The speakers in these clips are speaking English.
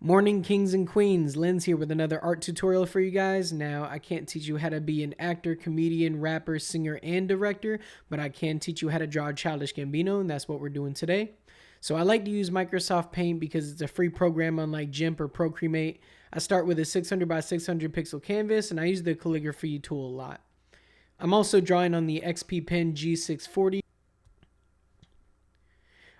Morning kings and queens, Lynn's here with another art tutorial for you guys. Now, I can't teach you how to be an actor, comedian, rapper, singer, and director, but I can teach you how to draw Childish Gambino, and that's what we're doing today. So I like to use Microsoft Paint because it's a free program unlike GIMP or Procreate. I start with a 600 by 600 pixel canvas, and I use the calligraphy tool a lot. I'm also drawing on the XP Pen G640.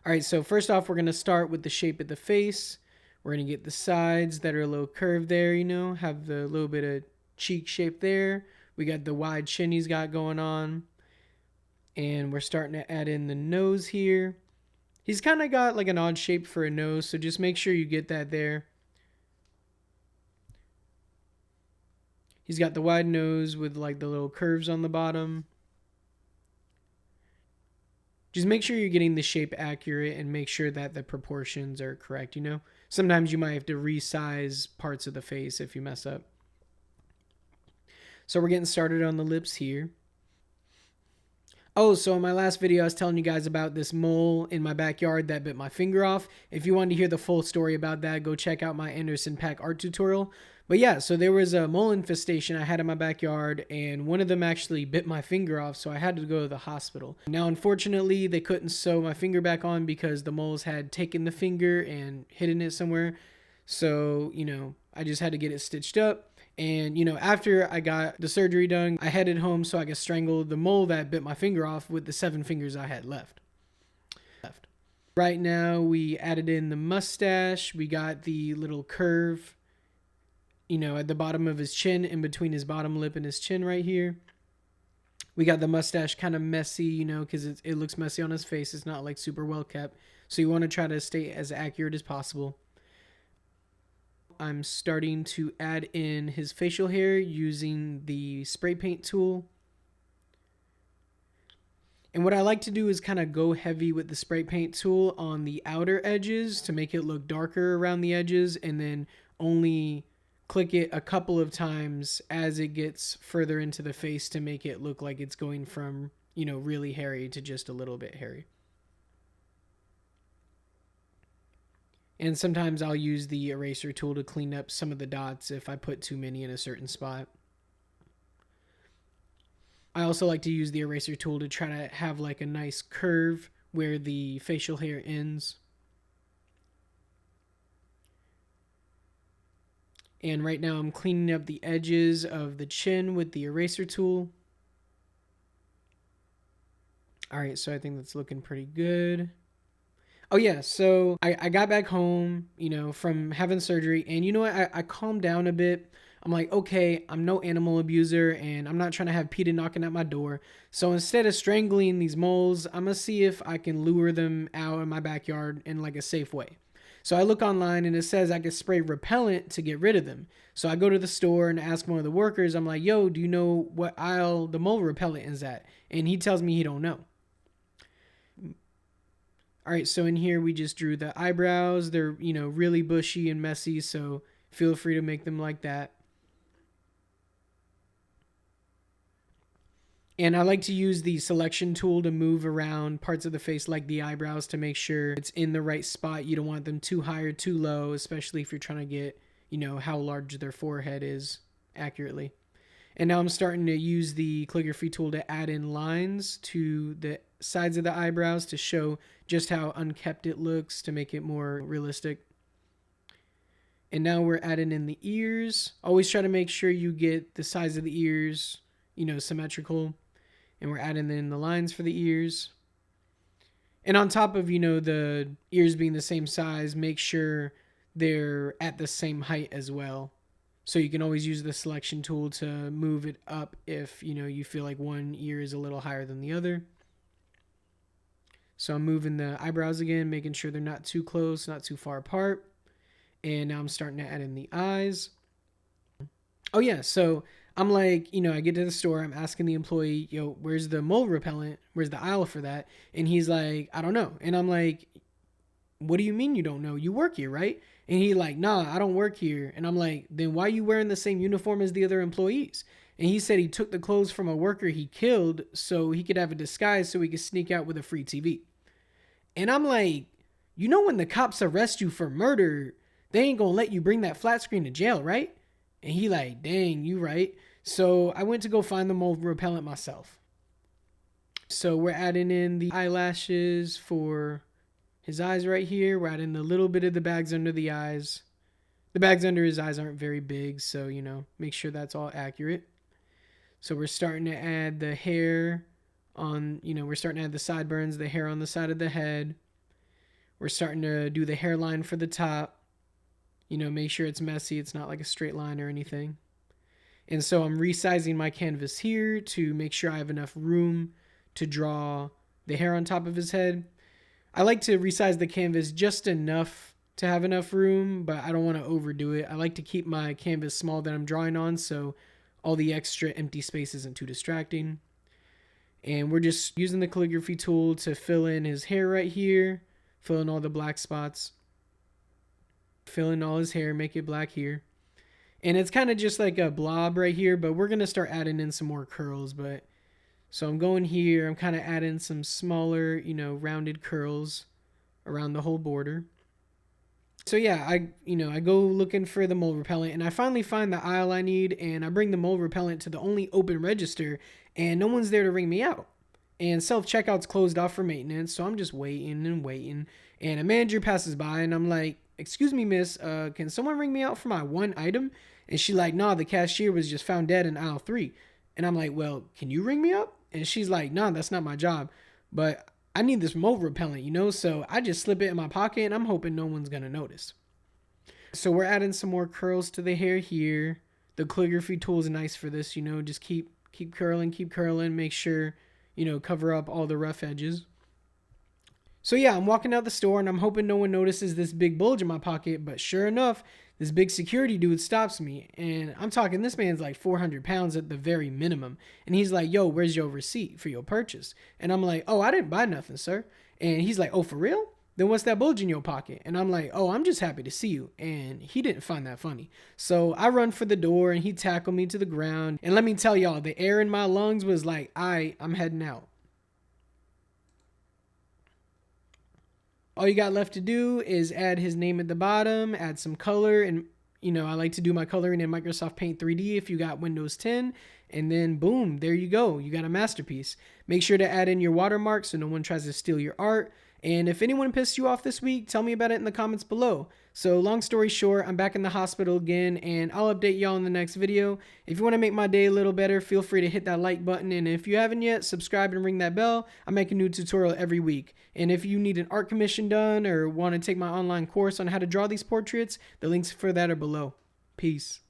Alright, so first off, we're going to start with the shape of the face. We're going to get the sides that are a little curved there, have the little bit of cheek shape there. We got the wide chin he's got going on. And we're starting to add in the nose here. He's kind of got like an odd shape for a nose, so just make sure you get that there. He's got the wide nose with like the little curves on the bottom. Just make sure you're getting the shape accurate and make sure that the proportions are correct, Sometimes you might have to resize parts of the face if you mess up. So we're getting started on the lips here. Oh, so in my last video, I was telling you guys about this mole in my backyard that bit my finger off. If you wanted to hear the full story about that, go check out my Anderson .Paak art tutorial. But yeah, so there was a mole infestation I had in my backyard, and one of them actually bit my finger off, so I had to go to the hospital. Now, unfortunately, they couldn't sew my finger back on because the moles had taken the finger and hidden it somewhere. So, I just had to get it stitched up. And, after I got the surgery done, I headed home so I could strangle the mole that bit my finger off with the 7 fingers I had left. Right now, we added in the mustache. We got the little curve, at the bottom of his chin, in between his bottom lip and his chin right here. We got the mustache kind of messy, because it looks messy on his face. It's not like super well kept. So you want to try to stay as accurate as possible. I'm starting to add in his facial hair using the spray paint tool. And what I like to do is kind of go heavy with the spray paint tool on the outer edges to make it look darker around the edges, and then only click it a couple of times as it gets further into the face to make it look like it's going from, really hairy to just a little bit hairy. And sometimes I'll use the eraser tool to clean up some of the dots if I put too many in a certain spot. I also like to use the eraser tool to try to have like a nice curve where the facial hair ends. And right now I'm cleaning up the edges of the chin with the eraser tool. Alright, so I think that's looking pretty good. Oh yeah, so I got back home, from having surgery, and you know what, I calmed down a bit. I'm like, okay, I'm no animal abuser, and I'm not trying to have PETA knocking at my door. So instead of strangling these moles, I'm gonna see if I can lure them out in my backyard in like a safe way. So I look online and it says I can spray repellent to get rid of them. So I go to the store and ask one of the workers, I'm like, yo, do you know what aisle the mole repellent is at? And he tells me he don't know. All right, so in here we just drew the eyebrows. They're, really bushy and messy, so feel free to make them like that. And I like to use the selection tool to move around parts of the face like the eyebrows to make sure it's in the right spot. You don't want them too high or too low, especially if you're trying to get, how large their forehead is accurately. And now I'm starting to use the calligraphy tool to add in lines to the sides of the eyebrows to show just how unkept it looks to make it more realistic. And now we're adding in the ears. Always try to make sure you get the size of the ears, symmetrical. And we're adding in the lines for the ears. And on top of, the ears being the same size, make sure they're at the same height as well. So you can always use the selection tool to move it up if, you feel like one ear is a little higher than the other. So I'm moving the eyebrows again, making sure they're not too close, not too far apart. And now I'm starting to add in the eyes. Oh yeah, so I'm like, I get to the store, I'm asking the employee, yo, where's the mole repellent? Where's the aisle for that? And he's like, I don't know. And I'm like, what do you mean you don't know? You work here, right? And he like, nah, I don't work here. And I'm like, then why are you wearing the same uniform as the other employees? And he said he took the clothes from a worker he killed so he could have a disguise so he could sneak out with a free TV. And I'm like, when the cops arrest you for murder, They ain't gonna let you bring that flat screen to jail, right? And he like, dang, you right. So I went to go find the mold repellent myself. So we're adding in the eyelashes for his eyes right here. We're adding a little bit of the bags under the eyes. The bags under his eyes aren't very big, so, make sure that's all accurate. So we're starting to add the hair on, we're starting to add the sideburns, the hair on the side of the head. We're starting to do the hairline for the top. Make sure it's messy. It's not like a straight line or anything. And so I'm resizing my canvas here to make sure I have enough room to draw the hair on top of his head. I like to resize the canvas just enough to have enough room, but I don't want to overdo it. I like to keep my canvas small that I'm drawing on, so all the extra empty space isn't too distracting. And we're just using the calligraphy tool to fill in his hair right here, fill in all the black spots, fill in all his hair, make it black here. And it's kind of just like a blob right here, but we're going to start adding in some more curls. So I'm going here, I'm kind of adding some smaller, rounded curls around the whole border. So yeah, I go looking for the mold repellent, and I finally find the aisle I need, and I bring the mold repellent to the only open register, and no one's there to ring me out. And self-checkout's closed off for maintenance, so I'm just waiting and waiting. And a manager passes by, and I'm like, "Excuse me, miss, can someone ring me out for my one item?" And she like, "Nah, the cashier was just found dead in aisle 3. And I'm like, "Well, can you ring me up?" And she's like, "Nah, that's not my job. But I need this mold repellent, so I just slip it in my pocket, and I'm hoping no one's going to notice." So we're adding some more curls to the hair here. The calligraphy tool is nice for this, just keep curling, make sure, cover up all the rough edges. So yeah, I'm walking out the store, and I'm hoping no one notices this big bulge in my pocket, but sure enough, this big security dude stops me, and I'm talking, this man's like 400 pounds at the very minimum. And he's like, "Yo, where's your receipt for your purchase?" And I'm like, "Oh, I didn't buy nothing, sir." And he's like, "Oh, for real? Then what's that bulge in your pocket?" And I'm like, "Oh, I'm just happy to see you." And he didn't find that funny. So I run for the door, and he tackled me to the ground. And let me tell y'all, the air in my lungs was like, I'm heading out. All you got left to do is add his name at the bottom, add some color, and I like to do my coloring in Microsoft Paint 3D if you got Windows 10, and then boom, there you go. You got a masterpiece. Make sure to add in your watermark so no one tries to steal your art. And if anyone pissed you off this week, tell me about it in the comments below. So long story short, I'm back in the hospital again, and I'll update y'all in the next video. If you want to make my day a little better, feel free to hit that like button. And if you haven't yet, subscribe and ring that bell. I make a new tutorial every week. And if you need an art commission done or want to take my online course on how to draw these portraits, the links for that are below. Peace.